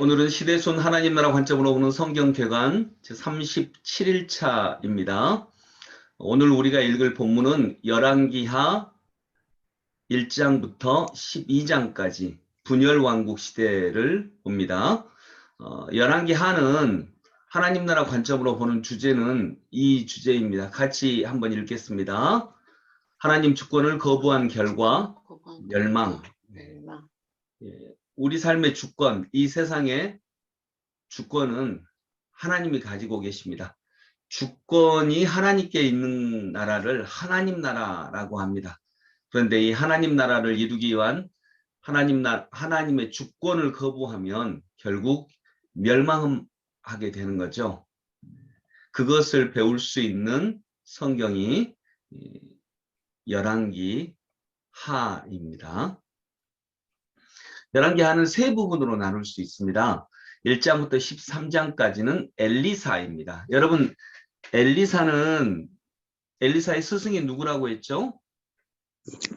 오늘은 시대순 하나님 나라 관점으로 보는 성경 개관 제37일차입니다. 오늘 우리가 읽을 본문은 열왕기하 1장부터 12장까지 분열왕국 시대를 봅니다. 열왕기하는 하나님 나라 관점으로 보는 주제는 이 주제입니다. 같이 한번 읽겠습니다. 하나님 주권을 거부한 결과 멸망. 우리 삶의 주권, 이 세상의 주권은 하나님이 가지고 계십니다. 주권이 하나님께 있는 나라를 하나님 나라라고 합니다. 그런데 이 하나님 나라를 이루기 위한 하나님의 주권을 거부하면 결국 멸망하게 되는 거죠. 그것을 배울 수 있는 성경이 열왕기하입니다. 열왕기하는 세 부분으로 나눌 수 있습니다. 1장부터 13장까지는 엘리사입니다. 여러분, 엘리사의 스승이 누구라고 했죠?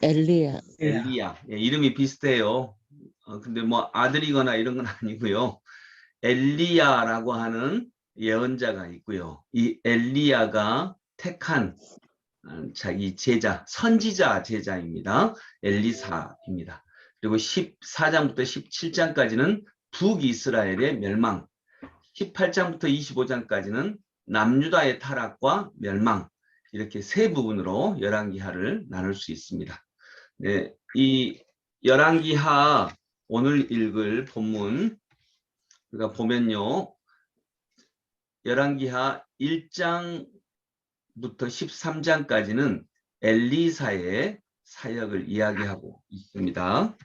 엘리야. 엘리야. 예, 이름이 비슷해요. 근데 뭐 아들이거나 이런 건 아니고요. 엘리야라고 하는 예언자가 있고요. 이 엘리야가 택한 자기 제자, 선지자 제자입니다. 엘리사입니다. 그리고 14장부터 17장까지는 북이스라엘의 멸망, 18장부터 25장까지는 남유다의 타락과 멸망, 이렇게 세 부분으로 열왕기하를 나눌 수 있습니다. 네, 이 열왕기하 오늘 읽을 본문 우리가 보면요, 열왕기하 1장부터 13장까지는 엘리사의 사역을 이야기하고 있습니다.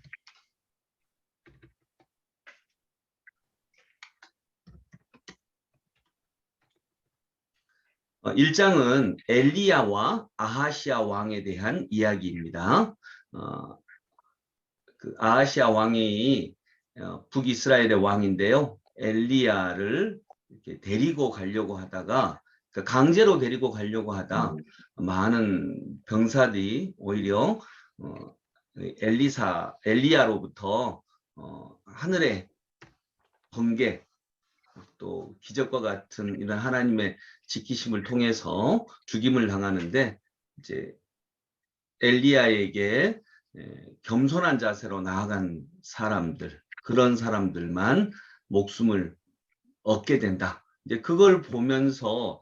1장은 엘리야와 아하시아 왕에 대한 이야기입니다. 그 아하시아 왕이 북이스라엘의 왕인데요. 엘리야를 이렇게 데리고 가려고 하다가, 강제로 데리고 가려고 하다 많은 병사들이 오히려 엘리야로부터 하늘의 번개, 또 기적과 같은 이런 하나님의 지키심을 통해서 죽임을 당하는데, 이제 엘리야에게 겸손한 자세로 나아간 사람들, 그런 사람들만 목숨을 얻게 된다. 이제 그걸 보면서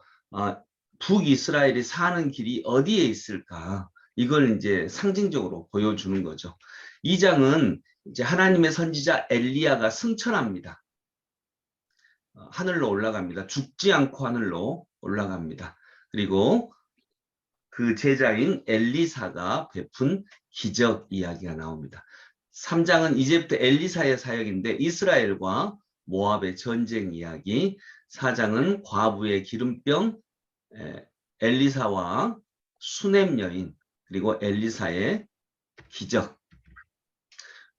북이스라엘이 사는 길이 어디에 있을까? 이걸 이제 상징적으로 보여주는 거죠. 2장은 이제 하나님의 선지자 엘리야가 승천합니다. 하늘로 올라갑니다. 죽지 않고 하늘로 올라갑니다. 그리고 그 제자인 엘리사가 베푼 기적 이야기가 나옵니다. 3장은 이제부터 엘리사의 사역인데 이스라엘과 모압의 전쟁 이야기, 4장은 과부의 기름병, 엘리사와 수넴 여인, 그리고 엘리사의 기적,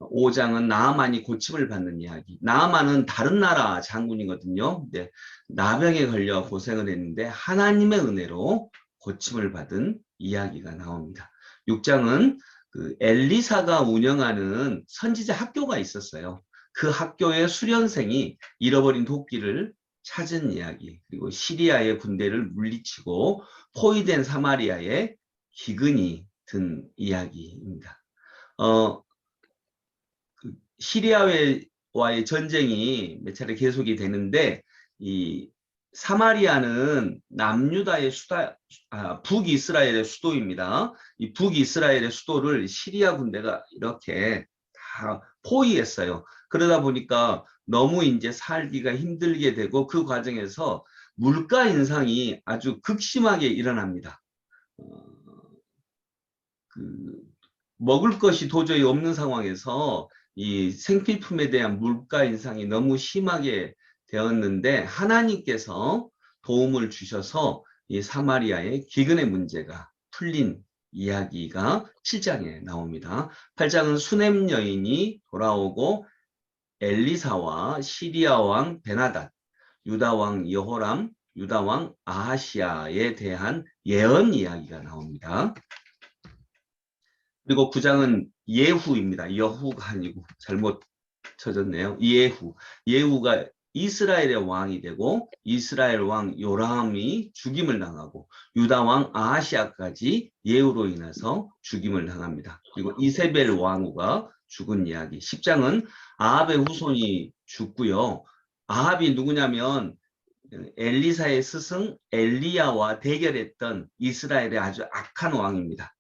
5장은 나아만이 고침을 받는 이야기. 나아만은 다른 나라 장군이거든요. 근데 나병에 걸려 고생을 했는데 하나님의 은혜로 고침을 받은 이야기가 나옵니다. 6장은 그 엘리사가 운영하는 선지자 학교가 있었어요. 그 학교의 수련생이 잃어버린 도끼를 찾은 이야기, 그리고 시리아의 군대를 물리치고 포위된 사마리아에 기근이 든 이야기입니다. 시리아와의 전쟁이 몇 차례 계속이 되는데, 이 사마리아는 남유다의 북이스라엘의 수도입니다. 이 북이스라엘의 수도를 시리아 군대가 이렇게 다 포위했어요. 그러다 보니까 너무 이제 살기가 힘들게 되고, 그 과정에서 물가 인상이 아주 극심하게 일어납니다. 먹을 것이 도저히 없는 상황에서 이 생필품에 대한 물가 인상이 너무 심하게 되었는데, 하나님께서 도움을 주셔서 이 사마리아의 기근의 문제가 풀린 이야기가 7장에 나옵니다. 8장은 수넴 여인이 돌아오고 엘리사와 시리아 왕 베나닷, 유다 왕 여호람, 유다 왕 아하시아에 대한 예언 이야기가 나옵니다. 그리고 9장은 예후입니다. 여후가 아니고 잘못 쳐졌네요. 예후. 예후가 이스라엘의 왕이 되고 이스라엘 왕 요람이 죽임을 당하고 유다 왕 아하시아까지 예후로 인해서 죽임을 당합니다. 그리고 이세벨 왕후가 죽은 이야기. 10장은 아합의 후손이 죽고요. 아합이 누구냐면 엘리사의 스승 엘리야와 대결했던 이스라엘의 아주 악한 왕입니다.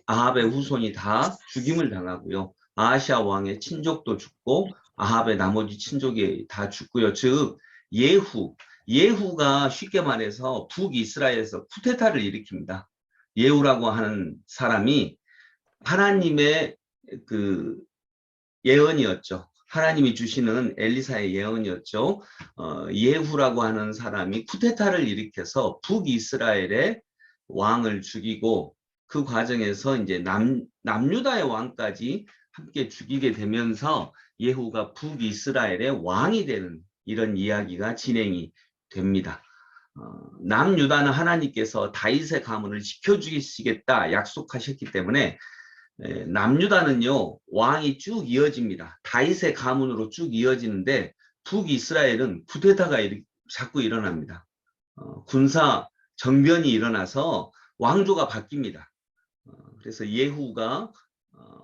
아합의 후손이 다 죽임을 당하고요. 아하시아 왕의 친족도 죽고 아합의 나머지 친족이 다 죽고요. 즉 예후가 쉽게 말해서 북이스라엘에서 쿠데타를 일으킵니다. 예후라고 하는 사람이 하나님의 그 예언이었죠. 하나님이 주시는 엘리사의 예언이었죠. 예후라고 하는 사람이 쿠데타를 일으켜서 북이스라엘의 왕을 죽이고 그 과정에서 이제 남유다의 왕까지 함께 죽이게 되면서 예후가 북이스라엘의 왕이 되는 이런 이야기가 진행이 됩니다. 남유다는 하나님께서 다윗의 가문을 지켜주시겠다 약속하셨기 때문에 남유다는요 왕이 쭉 이어집니다. 다윗의 가문으로 쭉 이어지는데 북이스라엘은 쿠데타가 자꾸 일어납니다. 군사 정변이 일어나서 왕조가 바뀝니다. 그래서 예후가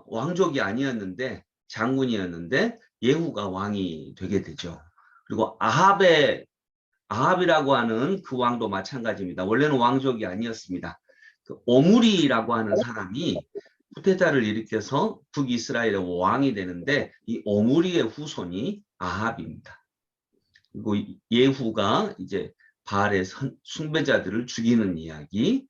왕족이 아니었는데 장군이었는데 예후가 왕이 되게 되죠. 그리고 아합이라고 하는 그 왕도 마찬가지입니다. 원래는 왕족이 아니었습니다. 그 오므리라고 하는 사람이 쿠데타를 일으켜서 북이스라엘의 왕이 되는데 이 오므리의 후손이 아합입니다. 그리고 예후가 이제 바알의 숭배자들을 죽이는 이야기,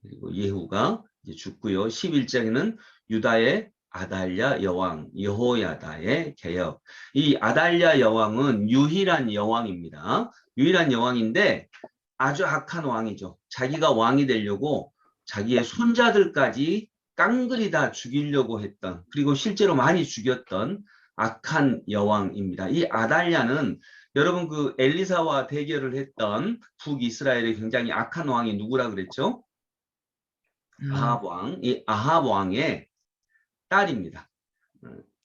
그리고 예후가 이제 죽고요. 11장에는 유다의 아달랴 여왕 여호야다의 개혁. 이 아달랴 여왕은 유일한 여왕입니다. 유일한 여왕인데 아주 악한 왕이죠. 자기가 왕이 되려고 자기의 손자들까지 깡그리 다 죽이려고 했던, 그리고 실제로 많이 죽였던 악한 여왕입니다. 이 아달랴는 여러분 그 엘리사와 대결을 했던 북이스라엘의 굉장히 악한 왕이 누구라 그랬죠? 아합 왕. 이 아합 왕의 딸입니다.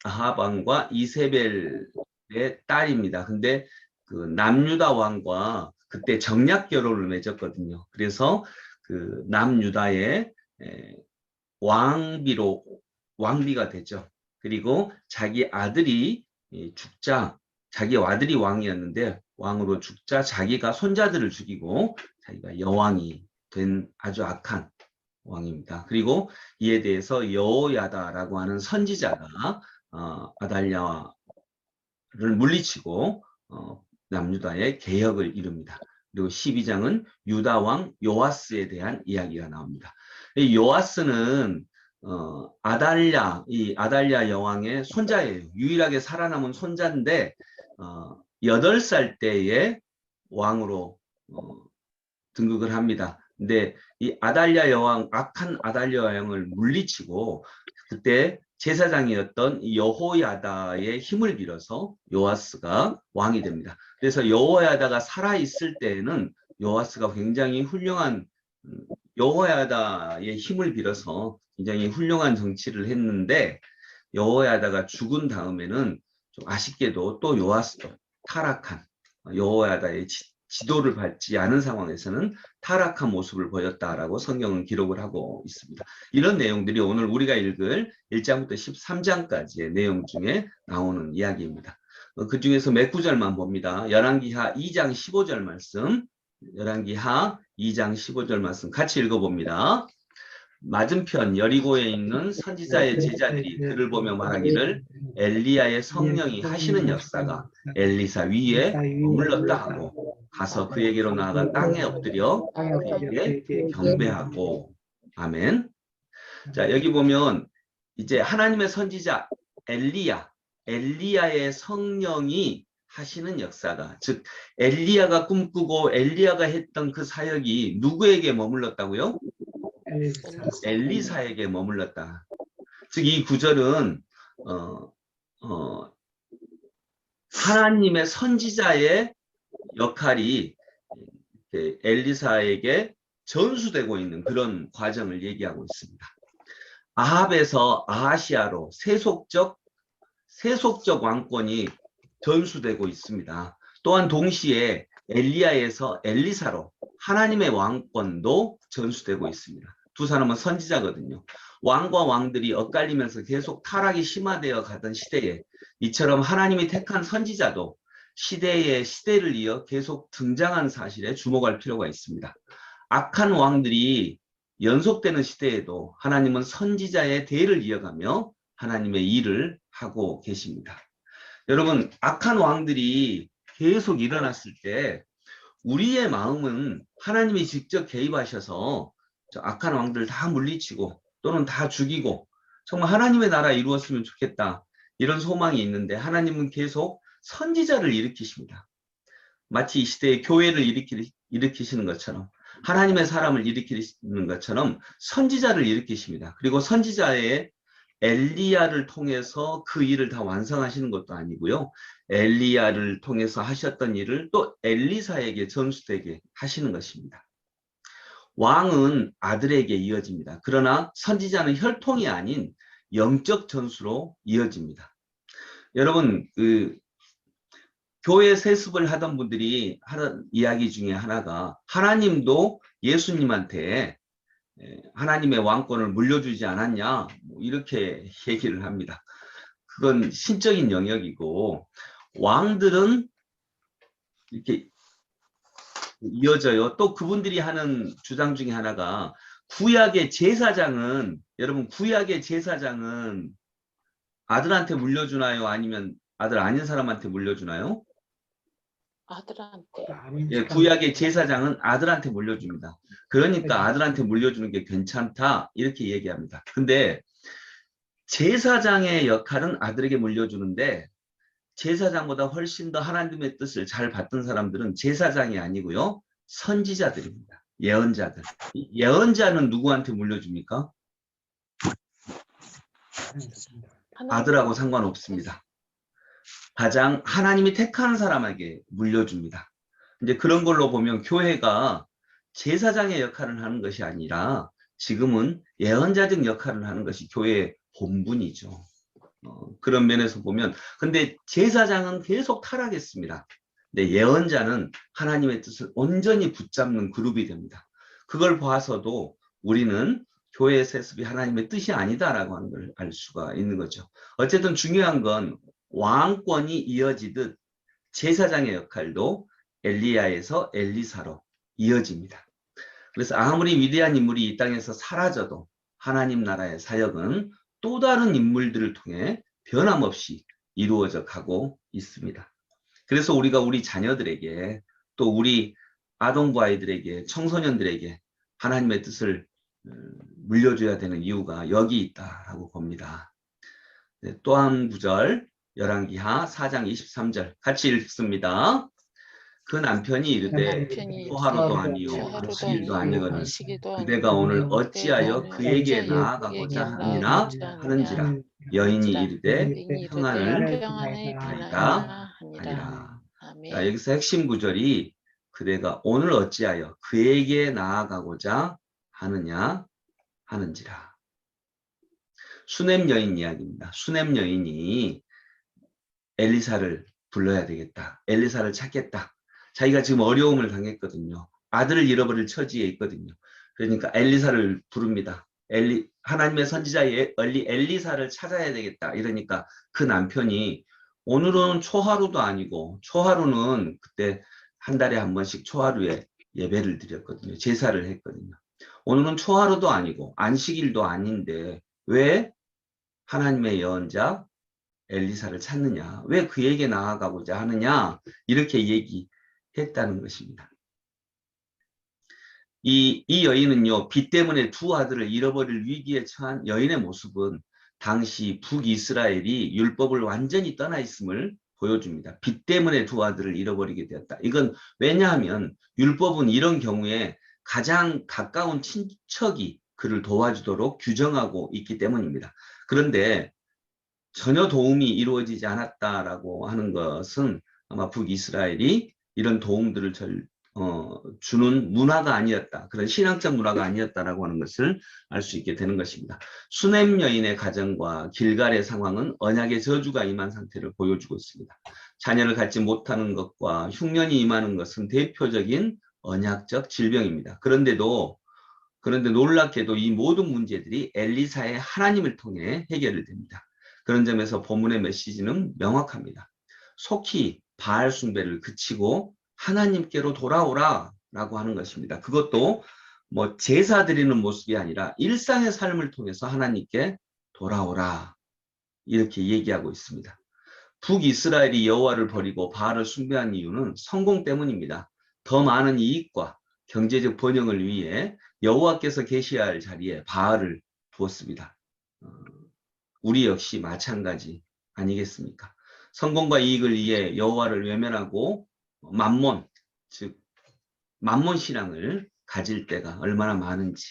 아합 왕과 이세벨의 딸입니다. 근데 그 남유다 왕과 그때 정략 결혼을 맺었거든요. 그래서 그 남유다의 왕비가 되죠. 그리고 자기 아들이 죽자, 자기 아들이 왕이었는데 왕으로 죽자 자기가 손자들을 죽이고 자기가 여왕이 된 아주 악한 왕입니다. 그리고 이에 대해서 여호야다라고 하는 선지자가 아달랴를 물리치고 남유다의 개혁을 이룹니다. 그리고 12장은 유다 왕 요아스에 대한 이야기가 나옵니다. 이 요아스는 이 아달랴 여왕의 손자예요. 유일하게 살아남은 손자인데 8살 때에 왕으로 등극을 합니다. 근데 이 아달랴 여왕, 악한 아달랴 여왕을 물리치고 그때 제사장이었던 여호야다의 힘을 빌어서 요아스가 왕이 됩니다. 그래서 여호야다가 살아있을 때에는 요아스가 굉장히 훌륭한, 여호야다의 힘을 빌어서 굉장히 훌륭한 정치를 했는데 여호야다가 죽은 다음에는 좀 아쉽게도 또 요아스도 타락한, 여호야다의 지도를 밟지 않은 상황에서는 타락한 모습을 보였다라고 성경은 기록을 하고 있습니다. 이런 내용들이 오늘 우리가 읽을 1장부터 13장까지의 내용 중에 나오는 이야기입니다. 그 중에서 몇 구절만 봅니다. 열왕기하 2장 15절 말씀, 열왕기하 2장 15절 말씀 같이 읽어봅니다. 맞은편 여리고에 있는 선지자의 제자들이 그를 보며 말하기를 엘리야의 성령이 하시는 역사가 엘리사 위에 머물렀다 하고 가서 그에게로 나아가 땅에 엎드려 그에게 경배하고. 아멘. 자, 여기 보면 이제 하나님의 선지자 엘리야의 성령이 하시는 역사가, 즉 엘리야가 꿈꾸고 엘리야가 했던 그 사역이 누구에게 머물렀다고요? 엘리사에게 머물렀다. 즉 이 구절은 하나님의 선지자의 역할이 엘리사에게 전수되고 있는 그런 과정을 얘기하고 있습니다. 아합에서 아하시아로 세속적 세속적 왕권이 전수되고 있습니다. 또한 동시에 엘리야에서 엘리사로 하나님의 왕권도 전수되고 있습니다. 두 사람은 선지자거든요. 왕과 왕들이 엇갈리면서 계속 타락이 심화되어 가던 시대에 이처럼 하나님이 택한 선지자도 시대에 시대를 이어 계속 등장한 사실에 주목할 필요가 있습니다. 악한 왕들이 연속되는 시대에도 하나님은 선지자의 대를 이어가며 하나님의 일을 하고 계십니다. 여러분, 악한 왕들이 계속 일어났을 때 우리의 마음은 하나님이 직접 개입하셔서 악한 왕들을 다 물리치고 또는 다 죽이고 정말 하나님의 나라 이루었으면 좋겠다, 이런 소망이 있는데 하나님은 계속 선지자를 일으키십니다. 마치 이 시대에 교회를 일으키시는 것처럼, 하나님의 사람을 일으키시는 것처럼 선지자를 일으키십니다. 그리고 선지자의 엘리야를 통해서 그 일을 다 완성하시는 것도 아니고요. 엘리야를 통해서 하셨던 일을 또 엘리사에게 전수되게 하시는 것입니다. 왕은 아들에게 이어집니다. 그러나 선지자는 혈통이 아닌 영적 전수로 이어집니다. 여러분, 교회 세습을 하던 분들이 하는 이야기 중에 하나가, 하나님도 예수님한테 하나님의 왕권을 물려주지 않았냐, 이렇게 얘기를 합니다. 그건 신적인 영역이고, 왕들은 이렇게 이어져요. 또 그분들이 하는 주장 중에 하나가, 구약의 제사장은, 여러분, 구약의 제사장은 아들한테 물려주나요? 아니면 아들 아닌 사람한테 물려주나요? 아들한테. 예, 구약의 제사장은 아들한테 물려줍니다. 그러니까 아들한테 물려주는 게 괜찮다, 이렇게 얘기합니다. 근데 제사장의 역할은 아들에게 물려주는데 제사장보다 훨씬 더 하나님의 뜻을 잘 받던 사람들은 제사장이 아니고요, 선지자들입니다. 예언자들. 예언자는 누구한테 물려줍니까? 아들하고 상관없습니다. 가장 하나님이 택한 사람에게 물려줍니다. 이제 그런 걸로 보면 교회가 제사장의 역할을 하는 것이 아니라 지금은 예언자적 역할을 하는 것이 교회의 본분이죠. 그런 면에서 보면, 근데 제사장은 계속 타락했습니다. 근데 예언자는 하나님의 뜻을 온전히 붙잡는 그룹이 됩니다. 그걸 봐서도 우리는 교회의 세습이 하나님의 뜻이 아니다라고 하는 걸 알 수가 있는 거죠. 어쨌든 중요한 건 왕권이 이어지듯 제사장의 역할도 엘리야에서 엘리사로 이어집니다. 그래서 아무리 위대한 인물이 이 땅에서 사라져도 하나님 나라의 사역은 또 다른 인물들을 통해 변함없이 이루어져 가고 있습니다. 그래서 우리가 우리 자녀들에게, 또 우리 아동부 아이들에게, 청소년들에게 하나님의 뜻을 물려줘야 되는 이유가 여기 있다라고 봅니다. 네, 또 한 구절, 열왕기하 4장 23절 같이 읽습니다. 그 남편이 이르되 소하루도 아니요 안식일도 아니거늘 그대가 오늘 어찌하여 그에게 나아가고자 하느니라 하는지라. 여인이 이르되 평안을 비나이다 하니라. 자, 여기서 핵심 구절이 그대가 오늘 어찌하여 그에게 나아가고자 하느냐 하는지라. 수넴 여인 이야기입니다. 수넴 여인이 엘리사를 불러야 되겠다, 엘리사를 찾겠다. 자기가 지금 어려움을 당했거든요. 아들을 잃어버릴 처지에 있거든요. 그러니까 엘리사를 부릅니다. 하나님의 선지자 엘리사를 찾아야 되겠다. 이러니까 그 남편이, 오늘은 초하루도 아니고, 초하루는 그때 한 달에 한 번씩 초하루에 예배를 드렸거든요. 제사를 했거든요. 오늘은 초하루도 아니고 안식일도 아닌데 왜 하나님의 예언자 엘리사를 찾느냐, 왜 그에게 나아가고자 하느냐, 이렇게 얘기했다는 것입니다. 이 여인은요, 빚 때문에 두 아들을 잃어버릴 위기에 처한 여인의 모습은 당시 북이스라엘이 율법을 완전히 떠나 있음을 보여줍니다. 빚 때문에 두 아들을 잃어버리게 되었다. 이건 왜냐하면 율법은 이런 경우에 가장 가까운 친척이 그를 도와주도록 규정하고 있기 때문입니다. 그런데 전혀 도움이 이루어지지 않았다라고 하는 것은 아마 북이스라엘이 이런 도움들을 주는 문화가 아니었다. 그런 신앙적 문화가 아니었다라고 하는 것을 알 수 있게 되는 것입니다. 수넴 여인의 가정과 길갈의 상황은 언약의 저주가 임한 상태를 보여주고 있습니다. 자녀를 갖지 못하는 것과 흉년이 임하는 것은 대표적인 언약적 질병입니다. 그런데 놀랍게도 이 모든 문제들이 엘리사의 하나님을 통해 해결이 됩니다. 그런 점에서 본문의 메시지는 명확합니다. 속히 바알 숭배를 그치고 하나님께로 돌아오라 라고 하는 것입니다. 그것도 뭐 제사 드리는 모습이 아니라 일상의 삶을 통해서 하나님께 돌아오라 이렇게 얘기하고 있습니다. 북이스라엘이 여호와를 버리고 바알을 숭배한 이유는 성공 때문입니다. 더 많은 이익과 경제적 번영을 위해 여호와께서 계셔야 할 자리에 바알을 두었습니다. 우리 역시 마찬가지 아니겠습니까? 성공과 이익을 위해 여호와를 외면하고 만몬, 즉 만몬 신앙을 가질 때가 얼마나 많은지,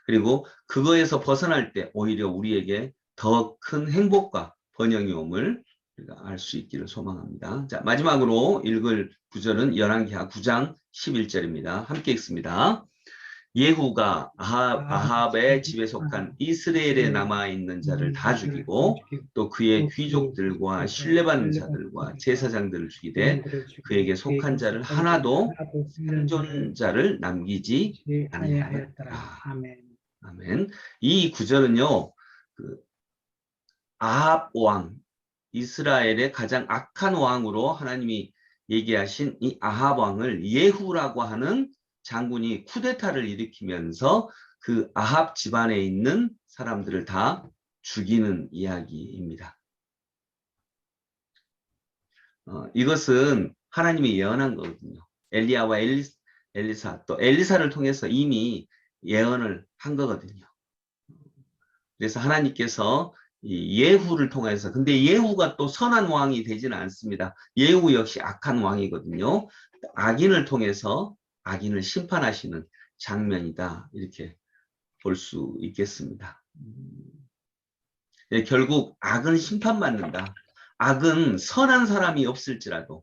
그리고 그거에서 벗어날 때 오히려 우리에게 더 큰 행복과 번영이 옴을 우리가 알 수 있기를 소망합니다. 자, 마지막으로 읽을 구절은 열왕기하 9장 11절입니다. 함께 읽습니다. 예후가 아합의 집에 속한 이스라엘에 남아있는 자를 다 죽이고 또 그의 귀족들과 신뢰받는 자들과 제사장들을 죽이되 그에게 속한 자를 하나도 생존자를 남기지 아니하였더라. 아멘. 이 구절은요, 아합 왕, 이스라엘의 가장 악한 왕으로 하나님이 얘기하신 이 아합 왕을 예후라고 하는 장군이 쿠데타를 일으키면서 그 아합 집안에 있는 사람들을 다 죽이는 이야기입니다. 이것은 하나님이 예언한 거거든요. 엘리야와 엘리사, 또 엘리사를 통해서 이미 예언을 한 거거든요. 그래서 하나님께서 이 예후를 통해서, 근데 예후가 또 선한 왕이 되지는 않습니다. 예후 역시 악한 왕이거든요. 악인을 통해서 악인을 심판하시는 장면이다, 이렇게 볼 수 있겠습니다. 결국 악은 심판받는다. 악은 선한 사람이 없을지라도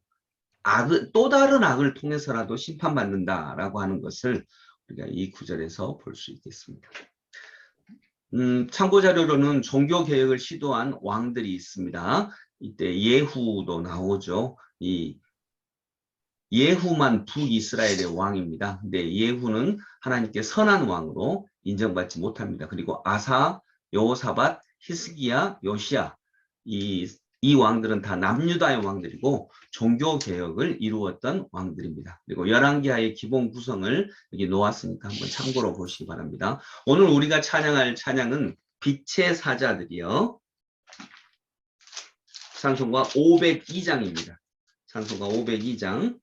또 다른 악을 통해서라도 심판받는다라고 하는 것을 우리가 이 구절에서 볼 수 있겠습니다. 참고 자료로는 종교 개혁을 시도한 왕들이 있습니다. 이때 예후도 나오죠. 이 예후만 북이스라엘의 왕입니다. 근데 예후는 하나님께 선한 왕으로 인정받지 못합니다. 그리고 아사, 여호사밧, 히스기야, 요시야, 이 왕들은 다 남유다의 왕들이고 종교 개혁을 이루었던 왕들입니다. 그리고 열왕기하의 기본 구성을 여기 놓았으니까 한번 참고로 보시기 바랍니다. 오늘 우리가 찬양할 찬양은 빛의 사자들이요. 찬송가 502장입니다. 찬송가 502장.